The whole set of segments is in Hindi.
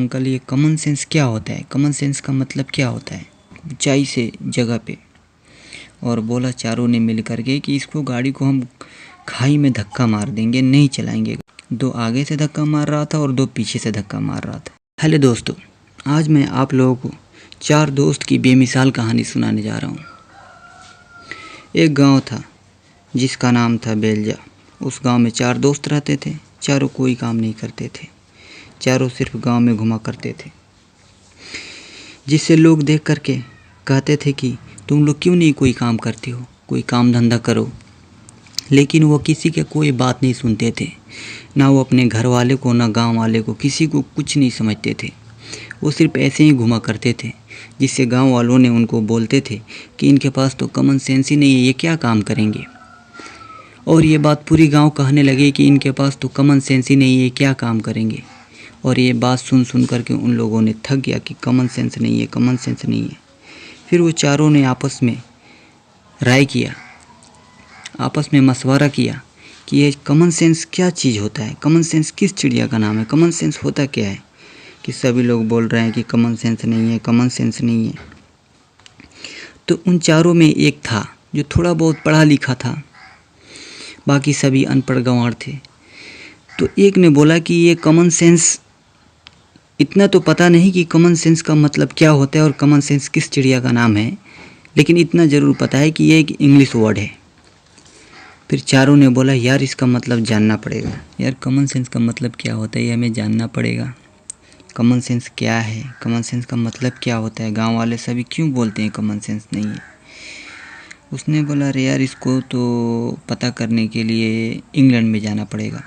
अंकल ये कॉमन सेंस क्या होता है, कॉमन सेंस का मतलब क्या होता है, ऊंचाई से जगह पे। और बोला चारों ने मिल कर के कि इसको गाड़ी को हम खाई में धक्का मार देंगे, नहीं चलाएंगे। दो आगे से धक्का मार रहा था और दो पीछे से धक्का मार रहा था। हेलो दोस्तों, आज मैं आप लोगों को चार दोस्त की बेमिसाल कहानी सुनाने जा रहा हूँ। एक गांव था जिसका नाम था बेलजा। उस गांव में चार दोस्त रहते थे। चारों कोई काम नहीं करते थे, चारों सिर्फ गांव में घुमा करते थे, जिससे लोग देख करके कहते थे कि तुम लोग क्यों नहीं कोई काम करते हो, कोई काम धंधा करो। लेकिन वो किसी के कोई बात नहीं सुनते थे, ना वो अपने घर वाले को ना गांव वाले को, किसी को कुछ नहीं समझते थे। वो सिर्फ ऐसे ही घुमा करते थे, जिससे गांव वालों ने उनको बोलते थे कि इनके पास तो कॉमन सेंस ही नहीं है, ये क्या काम करेंगे। और ये बात पूरी गांव कहने लगे कि इनके पास तो कॉमन सेंस ही नहीं है, क्या काम करेंगे। और ये बात सुन करके उन लोगों ने थक गया कि कॉमन सेंस नहीं है, कॉमन सेंस नहीं है। फिर वो चारों ने आपस में राय किया, आपस में मशवरा किया कि ये कॉमन सेंस क्या चीज़ होता है, कॉमन सेंस किस चिड़िया का नाम है, कॉमन सेंस होता क्या है। कि सभी लोग बोल रहे हैं कि कॉमन सेंस नहीं है, कॉमन सेंस नहीं है। तो उन चारों में एक था जो थोड़ा बहुत पढ़ा लिखा था, बाकी सभी अनपढ़ गंवार थे। तो एक ने बोला कि ये कॉमन सेंस, इतना तो पता नहीं कि कॉमन सेंस का मतलब क्या होता है और कॉमन सेंस किस चिड़िया का नाम है, लेकिन इतना ज़रूर पता है कि ये एक इंग्लिश वर्ड है। फिर चारों ने बोला यार इसका मतलब जानना पड़ेगा, यार कॉमन सेंस का मतलब क्या होता है ये हमें जानना पड़ेगा। कॉमन सेंस क्या है, कॉमन सेंस का मतलब क्या होता है, गांव वाले सभी क्यों बोलते हैं कॉमन सेंस नहीं है। उसने बोला अरे यार इसको तो पता करने के लिए इंग्लैंड में जाना पड़ेगा,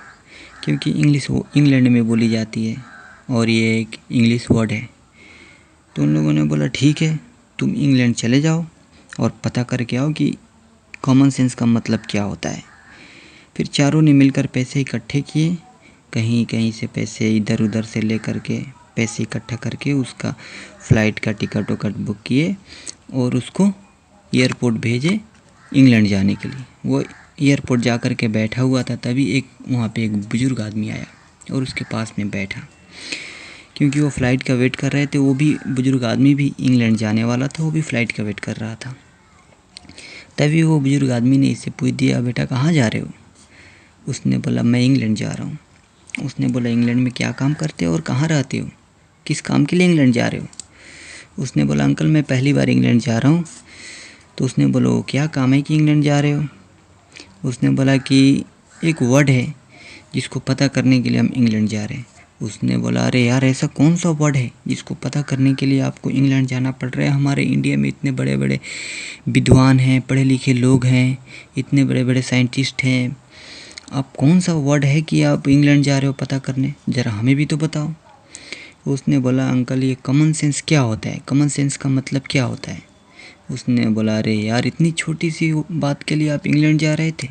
क्योंकि इंग्लिश वो इंग्लैंड में बोली जाती है और ये एक इंग्लिश वर्ड है। तो उन लोगों ने बोला ठीक है, तुम इंग्लैंड चले जाओ और पता करके आओ कि कॉमन सेंस का मतलब क्या होता है। फिर चारों ने मिलकर पैसे इकट्ठे किए, कहीं कहीं से पैसे इधर उधर से ले करके पैसे इकट्ठा करके उसका फ़्लाइट का टिकट वकट बुक किए और उसको एयरपोर्ट भेजे इंग्लैंड जाने के लिए। वो एयरपोर्ट जा कर के बैठा हुआ था, तभी वहाँ पे एक बुज़ुर्ग आदमी आया और उसके पास में बैठा। क्योंकि वो फ़्लाइट का वेट कर रहे थे, वो भी बुज़ुर्ग आदमी भी इंग्लैंड जाने वाला था, वो भी फ़्लाइट का वेट कर रहा था। तभी वो बुज़ुर्ग आदमी ने इससे पूछ दिया बेटा कहाँ जा रहे हो। उसने बोला मैं इंग्लैंड जा रहा हूँ। उसने बोला इंग्लैंड में क्या काम करते हो और कहाँ रहते हो, किस काम के लिए इंग्लैंड जा रहे हो। उसने बोला अंकल मैं पहली बार इंग्लैंड जा रहा हूँ। तो उसने बोला वो क्या काम है कि इंग्लैंड जा रहे हो। उसने बोला कि एक वर्ड है जिसको पता करने के लिए हम इंग्लैंड जा रहे हैं। उसने बोला अरे यार ऐसा कौन सा वर्ड है जिसको पता करने के लिए आपको इंग्लैंड जाना पड़ रहा है। हमारे इंडिया में इतने बड़े बड़े विद्वान हैं, पढ़े लिखे लोग हैं, इतने बड़े बड़े साइंटिस्ट हैं, आप कौन सा वर्ड है कि आप इंग्लैंड जा रहे हो पता करने, ज़रा हमें भी तो बताओ। उसने बोला अंकल ये कॉमन सेंस क्या होता है, कॉमन सेंस का मतलब क्या होता है। उसने बोला अरे यार इतनी छोटी सी बात के लिए आप इंग्लैंड जा रहे थे,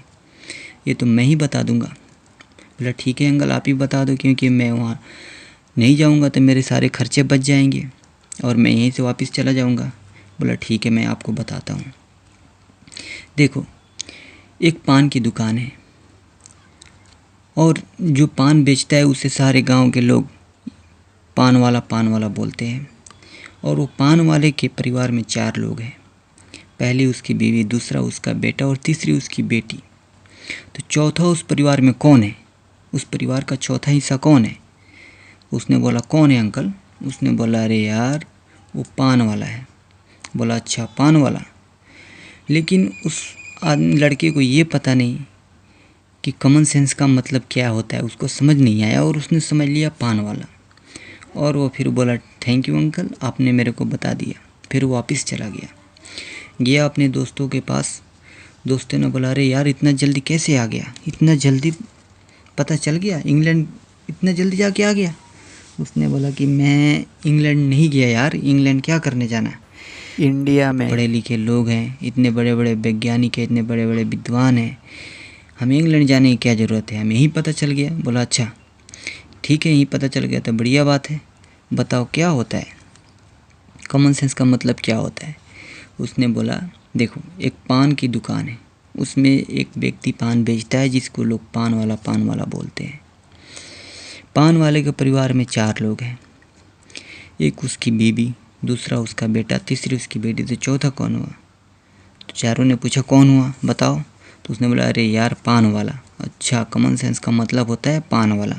ये तो मैं ही बता दूंगा। बोला ठीक है अंकल आप ही बता दो, क्योंकि मैं वहाँ नहीं जाऊँगा तो मेरे सारे खर्चे बच जाएंगे और मैं यहीं से वापस चला जाऊँगा। बोला ठीक है मैं आपको बताता हूँ। देखो एक पान की दुकान है और जो पान बेचता है उसे सारे गांव के लोग पान वाला बोलते हैं। और वो पान वाले के परिवार में चार लोग हैं, पहली उसकी बीवी, दूसरा उसका बेटा और तीसरी उसकी बेटी। तो चौथा उस परिवार में कौन है, उस परिवार का चौथा हिस्सा कौन है। उसने बोला कौन है अंकल। उसने बोला अरे यार वो पान वाला है। बोला अच्छा पान वाला। लेकिन उस लड़के को ये पता नहीं कि कॉमन सेंस का मतलब क्या होता है, उसको समझ नहीं आया और उसने समझ लिया पान वाला। और वो फिर बोला थैंक यू अंकल आपने मेरे को बता दिया। फिर वो वापस चला गया अपने दोस्तों के पास। दोस्तों ने बोला अरे यार इतना जल्दी कैसे आ गया, इतना जल्दी पता चल गया, इंग्लैंड इतना जल्दी जाके आ गया। उसने बोला कि मैं इंग्लैंड नहीं गया यार, इंग्लैंड क्या करने जाना, इंडिया में पढ़े लिखे लोग हैं, इतने बड़े बड़े वैज्ञानिक हैं, इतने बड़े बड़े विद्वान हैं, हमें इंग्लैंड जाने की क्या ज़रूरत है, हमें यहीं पता चल गया। बोला अच्छा ठीक है यहीं पता चल गया तो बढ़िया बात है, बताओ क्या होता है, कॉमन सेंस का मतलब क्या होता है। उसने बोला देखो एक पान की दुकान है, उसमें एक व्यक्ति पान बेचता है जिसको लोग पान वाला बोलते हैं। पान वाले के परिवार में चार लोग हैं, एक उसकी बीवी, दूसरा उसका बेटा, तीसरी उसकी बेटी, तो चौथा कौन हुआ? तो चारों ने पूछा कौन हुआ बताओ? तो उसने बोला अरे यार पान वाला। अच्छा, कॉमन सेंस का मतलब होता है पान वाला।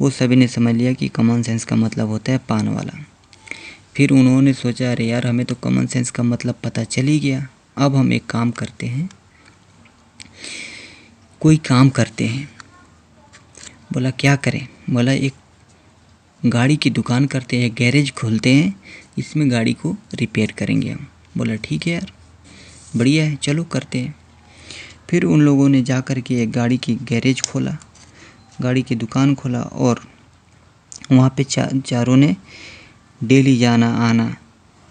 वो सभी ने समझ लिया कि कॉमन सेंस का मतलब होता है पान वाला। फिर उन्होंने सोचा अरे यार हमें तो कॉमन सेंस का मतलब पता चल ही गया, अब हम एक काम करते हैं, कोई काम करते हैं। बोला क्या करें? बोला एक गाड़ी की दुकान करते हैं, गैरेज खोलते हैं, इसमें गाड़ी को रिपेयर करेंगे हम। बोला ठीक है यार, बढ़िया है, चलो करते हैं। फिर उन लोगों ने जा कर के एक गाड़ी की गैरेज खोला, गाड़ी की दुकान खोला और वहाँ पे चारों ने डेली जाना आना,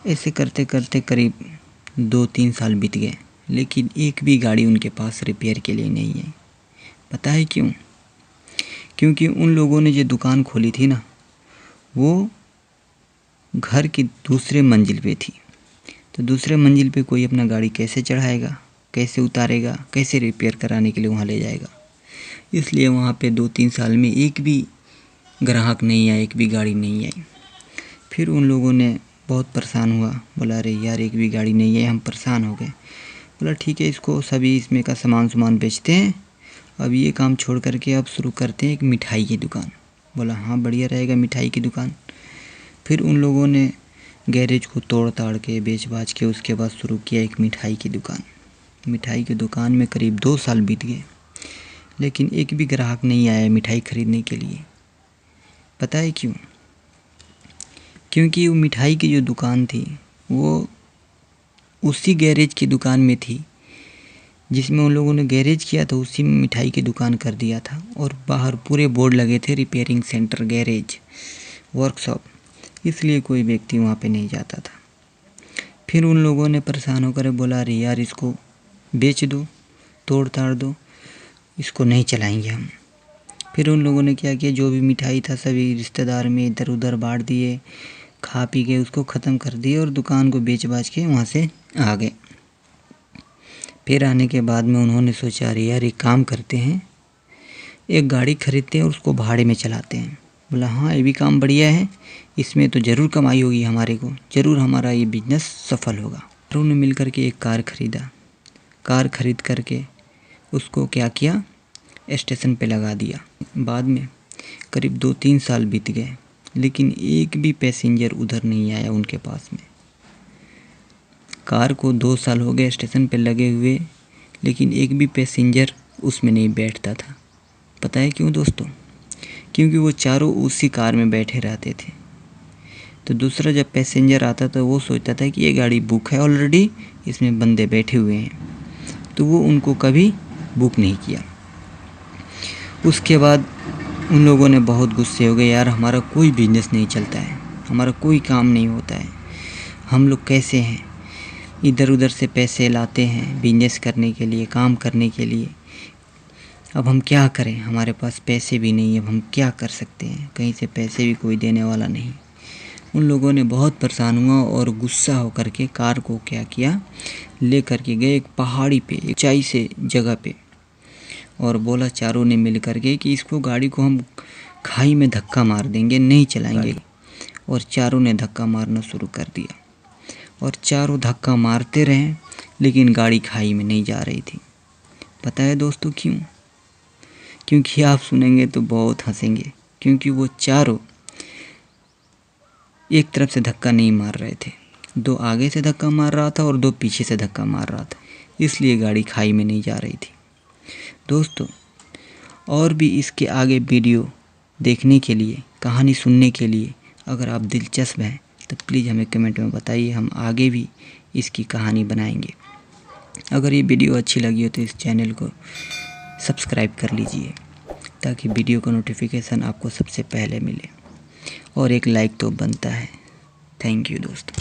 ऐसे करते करते करीब 2-3 साल बीत गए, लेकिन एक भी गाड़ी उनके पास रिपेयर के लिए नहीं है। पता है क्यों? क्योंकि उन लोगों ने जो दुकान खोली थी ना, वो घर की दूसरे मंजिल पे थी। तो दूसरे मंजिल पे कोई अपना गाड़ी कैसे चढ़ाएगा, कैसे उतारेगा, कैसे रिपेयर कराने के लिए वहाँ ले जाएगा? इसलिए वहाँ पे 2-3 साल में एक भी ग्राहक नहीं आया, एक भी गाड़ी नहीं आई। फिर उन लोगों ने बहुत परेशान हुआ, बोला अरे यार एक भी गाड़ी नहीं है, हम परेशान हो गए। बोला ठीक है, इसको सभी इसमें का सामान बेचते हैं, अब ये काम छोड़ करके अब शुरू करते हैं एक मिठाई की दुकान। बोला हाँ बढ़िया रहेगा मिठाई की दुकान। फिर उन लोगों ने गैरेज को तोड़ ताड़ के बेच बाच के उसके बाद शुरू किया एक मिठाई की दुकान। मिठाई की दुकान में करीब 2 साल बीत गए, लेकिन एक भी ग्राहक नहीं आया मिठाई खरीदने के लिए। पता है क्यों? क्योंकि वो मिठाई की जो दुकान थी वो उसी गैरेज की दुकान में थी जिसमें उन लोगों ने गैरेज किया था, उसी में मिठाई की दुकान कर दिया था। और बाहर पूरे बोर्ड लगे थे रिपेयरिंग सेंटर, गैरेज, वर्कशॉप, इसलिए कोई व्यक्ति वहाँ पे नहीं जाता था। फिर उन लोगों ने परेशान होकर बोला अरे यार इसको बेच दो, तोड़ ताड़ दो, इसको नहीं चलाएंगे हम। फिर उन लोगों ने क्या किया, जो भी मिठाई था सभी रिश्तेदार में इधर उधर बांट दिए, खा पी के उसको ख़त्म कर दिए और दुकान को बेच बाच के वहाँ से आ गए। फिर आने के बाद में उन्होंने सोचा अरे यार एक काम करते हैं, एक गाड़ी खरीदते हैं और उसको भाड़े में चलाते हैं। बोला हाँ ये भी काम बढ़िया है, इसमें तो ज़रूर कमाई होगी हमारे को, ज़रूर हमारा ये बिजनेस सफल होगा। फिर उन्होंने मिल कर के एक कार ख़रीदा। कार ख़रीद करके उसको क्या किया, स्टेशन पे लगा दिया। बाद में करीब 2-3 साल बीत गए, लेकिन एक भी पैसेंजर उधर नहीं आया उनके पास में। कार को 2 साल हो गए स्टेशन पे लगे हुए, लेकिन एक भी पैसेंजर उसमें नहीं बैठता था। पता है क्यों दोस्तों? क्योंकि वो चारों उसी कार में बैठे रहते थे। तो दूसरा जब पैसेंजर आता तो वो सोचता था कि ये गाड़ी बुक है ऑलरेडी, इसमें बंदे बैठे हुए हैं, तो वो उनको कभी बुक नहीं किया। उसके बाद उन लोगों ने बहुत गुस्से हो गए, यार हमारा कोई बिजनेस नहीं चलता है, हमारा कोई काम नहीं होता है, हम लोग कैसे हैं, इधर उधर से पैसे लाते हैं बिजनेस करने के लिए, काम करने के लिए, अब हम क्या करें, हमारे पास पैसे भी नहीं है, अब हम क्या कर सकते हैं, कहीं से पैसे भी कोई देने वाला नहीं। उन लोगों ने बहुत परेशान हुआ और गुस्सा होकर के कार को क्या किया, ले कर के गए एक पहाड़ी पे, एक ऊंचाई से जगह पे, और बोला चारों ने मिल कर के कि इसको गाड़ी को हम खाई में धक्का मार देंगे, नहीं चलाएंगे। और चारों ने धक्का मारना शुरू कर दिया और चारों धक्का मारते रहे, लेकिन गाड़ी खाई में नहीं जा रही थी। पता है दोस्तों क्यों? क्योंकि आप सुनेंगे तो बहुत हंसेंगे, क्योंकि वो चारों एक तरफ से धक्का नहीं मार रहे थे, 2 आगे से धक्का मार रहा था और 2 पीछे से धक्का मार रहा था, इसलिए गाड़ी खाई में नहीं जा रही थी। दोस्तों और भी इसके आगे वीडियो देखने के लिए, कहानी सुनने के लिए अगर आप दिलचस्प हैं तो प्लीज़ हमें कमेंट में बताइए, हम आगे भी इसकी कहानी बनाएंगे। अगर ये वीडियो अच्छी लगी हो तो इस चैनल को सब्सक्राइब कर लीजिए, ताकि वीडियो का नोटिफिकेशन आपको सबसे पहले मिले, और एक लाइक तो बनता है। थैंक यू दोस्तों।